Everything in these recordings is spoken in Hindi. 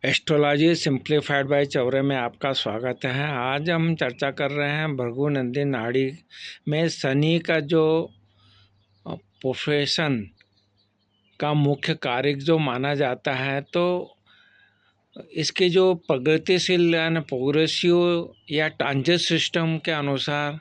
एस्ट्रोलॉजी सिंप्लीफाइड बाय चौरे में आपका स्वागत है। आज हम चर्चा कर रहे हैं भृगु नंदी नाड़ी में शनि का जो प्रोफेशन का मुख्य कारक जो माना जाता है, तो इसके जो प्रगतिशील यानी प्रोग्रेसिव या ट्रांजिट सिस्टम के अनुसार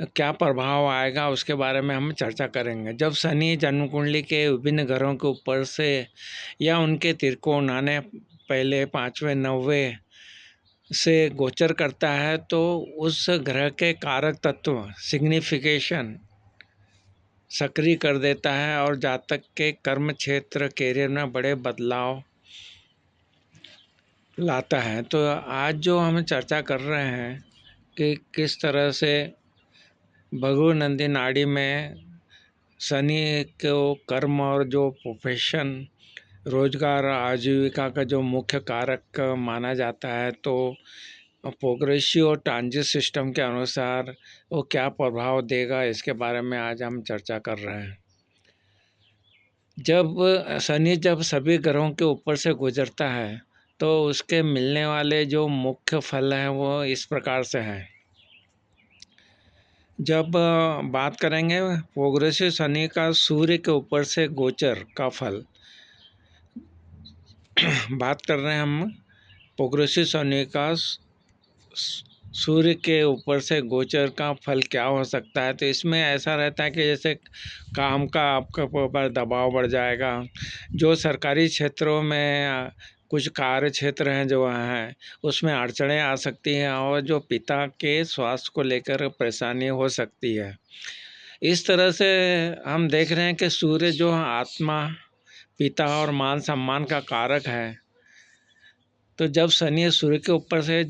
क्या प्रभाव आएगा उसके बारे में हम चर्चा करेंगे। जब शनि जन्म कुंडली के विभिन्न घरों के ऊपर से या उनके त्रिकोण आने पहले पाँचवें नौवें से गोचर करता है, तो उस ग्रह के कारक तत्व सिग्निफिकेशन सक्रिय कर देता है और जातक के कर्म क्षेत्र कैरियर में बड़े बदलाव लाता है। तो आज जो हम चर्चा कर रहे हैं कि किस तरह से भृगु नंदी नाड़ी में शनि को कर्म और जो प्रोफेशन रोजगार आजीविका का जो मुख्य कारक माना जाता है, तो प्रोग्रेसिव और ट्रांजिट सिस्टम के अनुसार वो क्या प्रभाव देगा, इसके बारे में आज हम चर्चा कर रहे हैं। जब सभी ग्रहों के ऊपर से गुजरता है, तो उसके मिलने वाले जो मुख्य फल हैं वो इस प्रकार से हैं। जब बात करेंगे प्रोग्रेसिव शनि का सूर्य के ऊपर से गोचर का फल, बात कर रहे हैं हम प्रोग्रेसिव शनि का सूर्य के ऊपर से गोचर का फल क्या हो सकता है। तो इसमें ऐसा रहता है कि जैसे काम का आपके ऊपर दबाव बढ़ जाएगा, जो सरकारी क्षेत्रों में कुछ कार्य क्षेत्र हैं जो हैं उसमें अड़चनें आ सकती हैं और जो पिता के स्वास्थ्य को लेकर परेशानी हो सकती है। इस तरह से हम देख रहे हैं कि सूर्य जो आत्मा, पिता और मान सम्मान का कारक है, तो जब शनि सूर्य के ऊपर से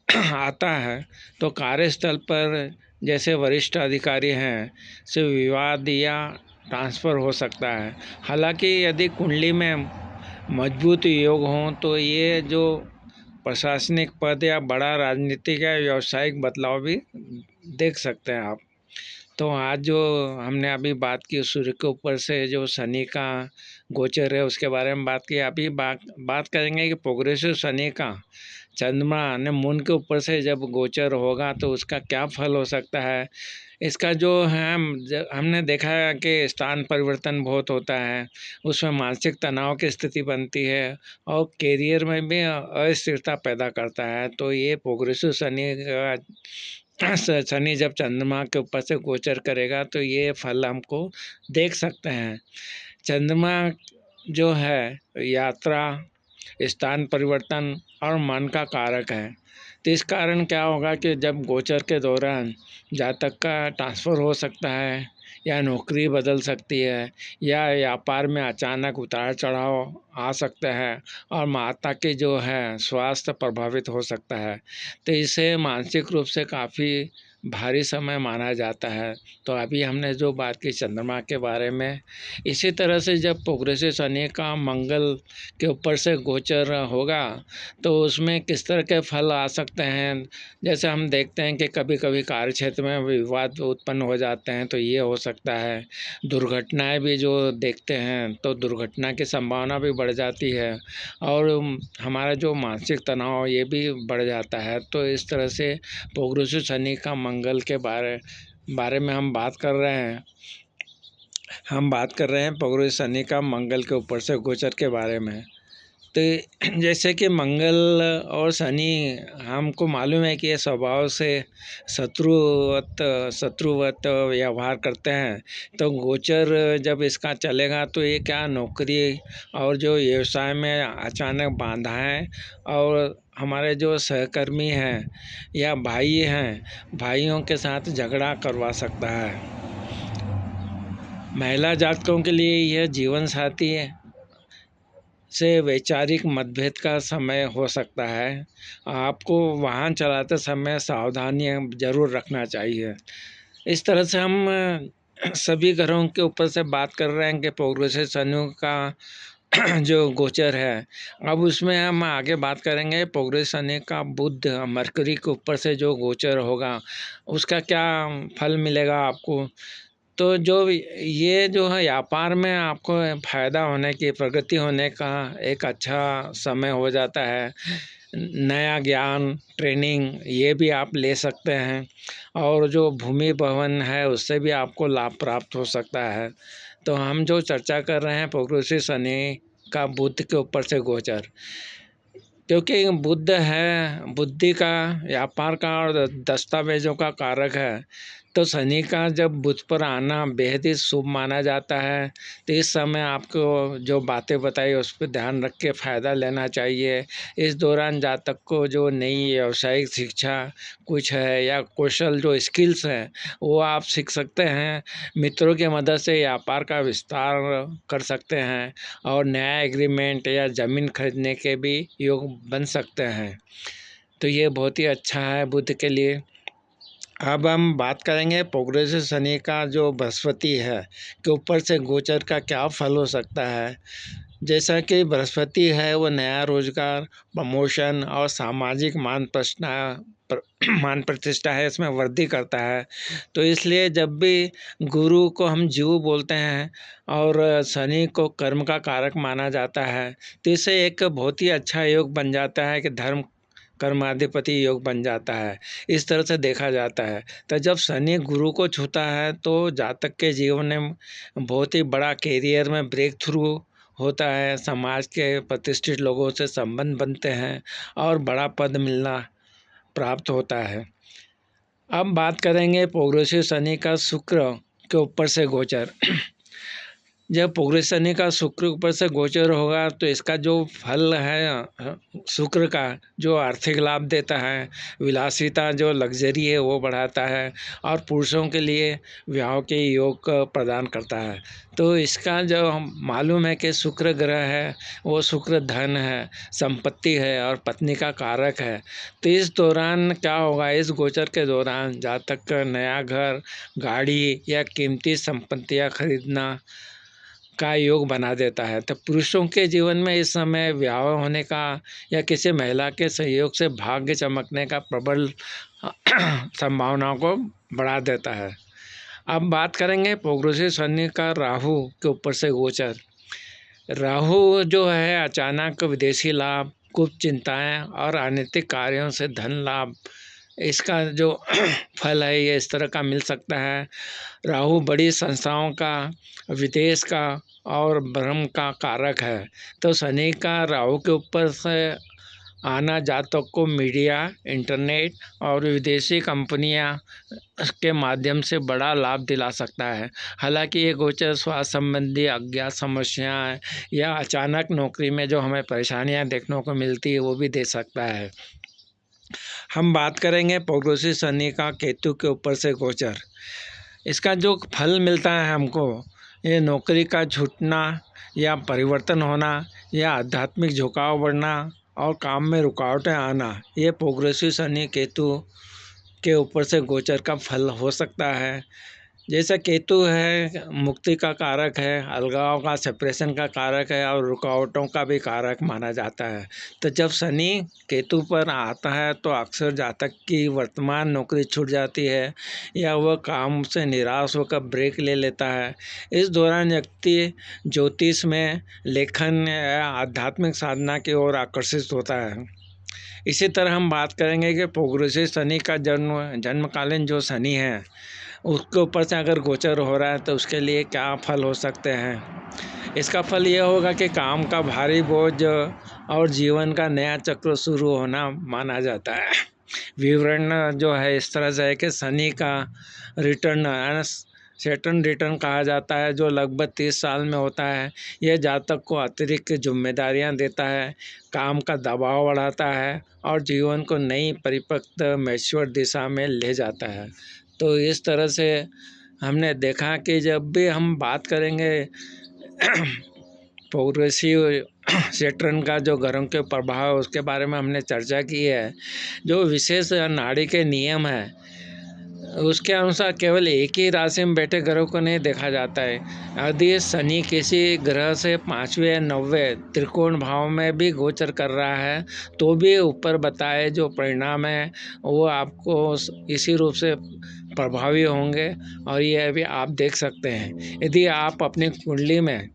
आता है तो कार्यस्थल पर जैसे वरिष्ठ अधिकारी हैं से विवाद या ट्रांसफ़र हो सकता है। हालांकि यदि कुंडली में मजबूत योग हों तो ये जो प्रशासनिक पद या बड़ा राजनीतिक या व्यावसायिक बदलाव भी देख सकते हैं आप। तो आज जो हमने अभी बात की सूर्य के ऊपर से जो शनि का गोचर है उसके बारे में बात की। अभी बात करेंगे कि प्रोग्रेसिव शनि का चंद्रमा ने मून के ऊपर से जब गोचर होगा तो उसका क्या फल हो सकता है। इसका जो है हमने देखा है कि स्थान परिवर्तन बहुत होता है, उसमें मानसिक तनाव की स्थिति बनती है और कैरियर में भी अस्थिरता पैदा करता है। तो ये प्रोग्रेसिव शनि जब चंद्रमा के ऊपर से गोचर करेगा तो ये फल हमको देख सकते हैं। चंद्रमा जो है यात्रा, स्थान परिवर्तन और मन का कारक है। तो इस कारण क्या होगा कि जब गोचर के दौरान जातक का ट्रांसफ़र हो सकता है या नौकरी बदल सकती है या व्यापार में अचानक उतार चढ़ाव आ सकता है और माता के जो है स्वास्थ्य प्रभावित हो सकता है। तो इसे मानसिक रूप से काफ़ी भारी समय माना जाता है। तो अभी हमने जो बात की चंद्रमा के बारे में, इसी तरह से जब प्रोग्रेसिव शनि का मंगल के ऊपर से गोचर होगा तो उसमें किस तरह के फल आ सकते हैं। जैसे हम देखते हैं कि कभी कभी कार्य क्षेत्र में विवाद उत्पन्न हो जाते हैं, तो ये हो सकता है। दुर्घटनाएं भी जो देखते हैं तो दुर्घटना की संभावना भी बढ़ जाती है और हमारा जो मानसिक तनाव ये भी बढ़ जाता है। तो इस तरह से प्रोग्रेसिव शनि का मंगल के बारे में हम बात कर रहे हैं। प्रोग्रेसिव शनि का मंगल के ऊपर से गोचर के बारे में। तो जैसे कि मंगल और शनि हमको मालूम है कि ये स्वभाव से शत्रुवत व्यवहार करते हैं। तो गोचर जब इसका चलेगा तो ये क्या नौकरी और जो व्यवसाय में अचानक बाधाएं और हमारे जो सहकर्मी हैं या भाई हैं, भाइयों के साथ झगड़ा करवा सकता है। महिला जातकों के लिए यह जीवन साथी है से वैचारिक मतभेद का समय हो सकता है। आपको वाहन चलाते समय सावधानी जरूर रखना चाहिए। इस तरह से हम सभी ग्रहों के ऊपर से बात कर रहे हैं कि प्रोग्रेसिव शनि का जो गोचर है। अब उसमें हम आगे बात करेंगे प्रोग्रेसिव शनि का बुध मरकरी के ऊपर से जो गोचर होगा उसका क्या फल मिलेगा आपको। तो जो ये जो है व्यापार में आपको फ़ायदा होने की, प्रगति होने का एक अच्छा समय हो जाता है। नया ज्ञान, ट्रेनिंग ये भी आप ले सकते हैं, और जो भूमि भवन है उससे भी आपको लाभ प्राप्त हो सकता है। तो हम जो चर्चा कर रहे हैं प्रोग्रेसिव शनि का बुध के ऊपर से गोचर, क्योंकि बुध है बुद्धि का, व्यापार का और दस्तावेजों का कारक है। तो शनि का जब बुध पर आना बेहद ही शुभ माना जाता है। तो इस समय आपको जो बातें बताई उस पर ध्यान रख के फ़ायदा लेना चाहिए। इस दौरान जातक को जो नई व्यावसायिक शिक्षा कुछ है या कौशल जो स्किल्स हैं वो आप सीख सकते हैं। मित्रों की मदद से व्यापार का विस्तार कर सकते हैं, और नया एग्रीमेंट या ज़मीन खरीदने के भी योग बन सकते हैं। तो ये बहुत ही अच्छा है बुध के लिए। अब हम बात करेंगे प्रोग्रेसिव शनि का जो बृहस्पति है के ऊपर से गोचर का क्या फल हो सकता है। जैसा कि बृहस्पति है वो नया रोजगार, प्रमोशन और सामाजिक मान प्रतिष्ठा है इसमें वृद्धि करता है। तो इसलिए जब भी गुरु को हम जीव बोलते हैं और शनि को कर्म का कारक माना जाता है, तो इससे एक बहुत ही अच्छा योग बन जाता है कि धर्म कर्माधिपति योग बन जाता है। इस तरह से देखा जाता है। तो जब शनि गुरु को छूता है तो जातक के जीवन में बहुत ही बड़ा कैरियर में ब्रेक थ्रू होता है, समाज के प्रतिष्ठित लोगों से संबंध बनते हैं और बड़ा पद मिलना प्राप्त होता है। अब बात करेंगे प्रोग्रेसिव शनि का शुक्र के ऊपर से गोचर। जब प्रोग्रेसिव शनि का शुक्र ऊपर से गोचर होगा तो इसका जो फल है शुक्र का, जो आर्थिक लाभ देता है, विलासिता जो लग्जरी है वो बढ़ाता है, और पुरुषों के लिए विवाह के योग प्रदान करता है। तो इसका जो हम मालूम है कि शुक्र ग्रह है वो शुक्र धन है, संपत्ति है और पत्नी का कारक है। तो इस दौरान क्या होगा, इस गोचर के दौरान जातक का नया घर, गाड़ी या कीमती संपत्तियां खरीदना का योग बना देता है। तो पुरुषों के जीवन में इस समय विवाह होने का या किसी महिला के सहयोग से भाग्य चमकने का प्रबल संभावनाओं को बढ़ा देता है। अब बात करेंगे प्रोग्रेसिव शनि का राहु के ऊपर से गोचर। राहु जो है अचानक विदेशी लाभ, कुछ चिंताएं और अनैतिक कार्यों से धन लाभ, इसका जो फल है ये इस तरह का मिल सकता है। राहु बड़ी संस्थाओं का, विदेश का और भ्रम का कारक है। तो शनि का राहु के ऊपर से आना जातक को मीडिया, इंटरनेट और विदेशी कंपनियां के माध्यम से बड़ा लाभ दिला सकता है। हालांकि ये गोचर स्वास्थ्य संबंधी अज्ञात समस्याएं या अचानक नौकरी में जो हमें परेशानियां देखने को मिलती है वो भी दे सकता है। हम बात करेंगे प्रोग्रेसिव शनि का केतु के ऊपर से गोचर। इसका जो फल मिलता है हमको, ये नौकरी का छूटना या परिवर्तन होना या आध्यात्मिक झुकाव बढ़ना और काम में रुकावटें आना, ये प्रोग्रेसिव शनि केतु के ऊपर से गोचर का फल हो सकता है। जैसे केतु है मुक्ति का कारक है, अलगाव का, सेपरेशन का कारक है और रुकावटों का भी कारक माना जाता है। तो जब शनि केतु पर आता है तो अक्सर जातक की वर्तमान नौकरी छूट जाती है या वह काम से निराश होकर ब्रेक ले लेता है। इस दौरान व्यक्ति ज्योतिष में, लेखन या आध्यात्मिक साधना की ओर आकर्षित होता है। इसी तरह हम बात करेंगे कि प्रोग्रेसिव शनि का जन्मकालीन जो शनि है उसके ऊपर से अगर गोचर हो रहा है तो उसके लिए क्या फल हो सकते हैं। इसका फल यह होगा कि काम का भारी बोझ और जीवन का नया चक्र शुरू होना माना जाता है। विवरण जो है इस तरह से है कि शनि का रिटर्न सैटर्न रिटर्न कहा जाता है, जो लगभग 30 साल में होता है। यह जातक को अतिरिक्त जिम्मेदारियां देता है, काम का दबाव बढ़ाता है और जीवन को नई परिपक्व मैच्योर दिशा में ले जाता है। तो इस तरह से हमने देखा कि जब भी हम बात करेंगे प्रोग्रेसिव सैटर्न का जो ग्रहों के प्रभाव है उसके बारे में हमने चर्चा की है। जो विशेष नाड़ी के नियम है उसके अनुसार केवल एक ही राशि में बैठे ग्रहों को नहीं देखा जाता है। यदि शनि किसी ग्रह से 5वें या 9वें त्रिकोण भाव में भी गोचर कर रहा है तो भी ऊपर बताए जो परिणाम है वो आपको इसी रूप से प्रभावी होंगे। और ये भी आप देख सकते हैं, यदि आप अपनी कुंडली में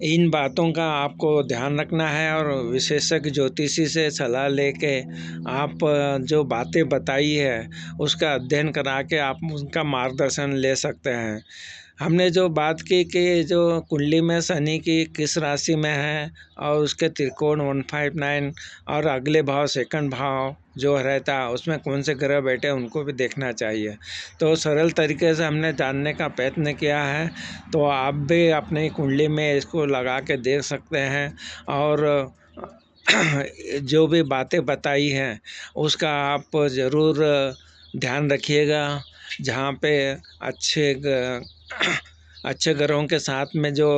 इन बातों का आपको ध्यान रखना है और विशेषज्ञ ज्योतिषी से सलाह लेके आप जो बातें बताई है उसका अध्ययन करा के आप उनका मार्गदर्शन ले सकते हैं। हमने जो बात की कि जो कुंडली में शनि की किस राशि में है और उसके त्रिकोण 159 और अगले भाव सेकंड भाव जो रहता है उसमें कौन से ग्रह बैठे उनको भी देखना चाहिए। तो सरल तरीके से हमने जानने का प्रयत्न किया है, तो आप भी अपनी कुंडली में इसको लगा के देख सकते हैं। और जो भी बातें बताई हैं उसका आप ज़रूर ध्यान रखिएगा। जहाँ पे अच्छे ग्रहों के साथ में जो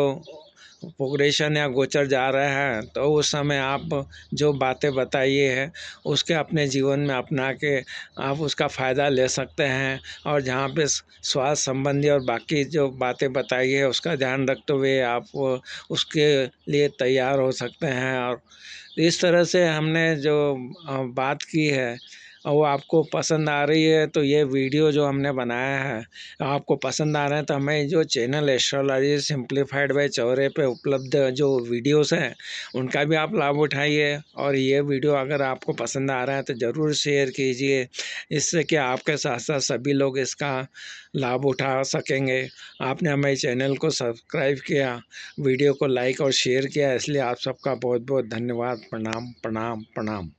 प्रोग्रेशन या गोचर जा रहा है तो उस समय आप जो बातें बताइए हैं उसके अपने जीवन में अपना के आप उसका फ़ायदा ले सकते हैं। और जहाँ पे स्वास्थ्य संबंधी और बाकी जो बातें बताई है उसका ध्यान रखते हुए आप उसके लिए तैयार हो सकते हैं। और इस तरह से हमने जो बात की है और वो आपको पसंद आ रही है तो ये वीडियो जो हमने बनाया है आपको पसंद आ रहा है तो हमें जो channel astrology simplified by Chaure पे उपलब्ध जो वीडियोस हैं उनका भी आप लाभ उठाइए। और ये वीडियो अगर आपको पसंद आ रहा है तो ज़रूर शेयर कीजिए, इससे कि आपके साथ साथ सभी लोग इसका लाभ उठा सकेंगे। आपने हमारे चैनल को सब्सक्राइब किया, वीडियो को लाइक और शेयर किया, इसलिए आप सबका बहुत बहुत धन्यवाद। प्रणाम प्रणाम प्रणाम।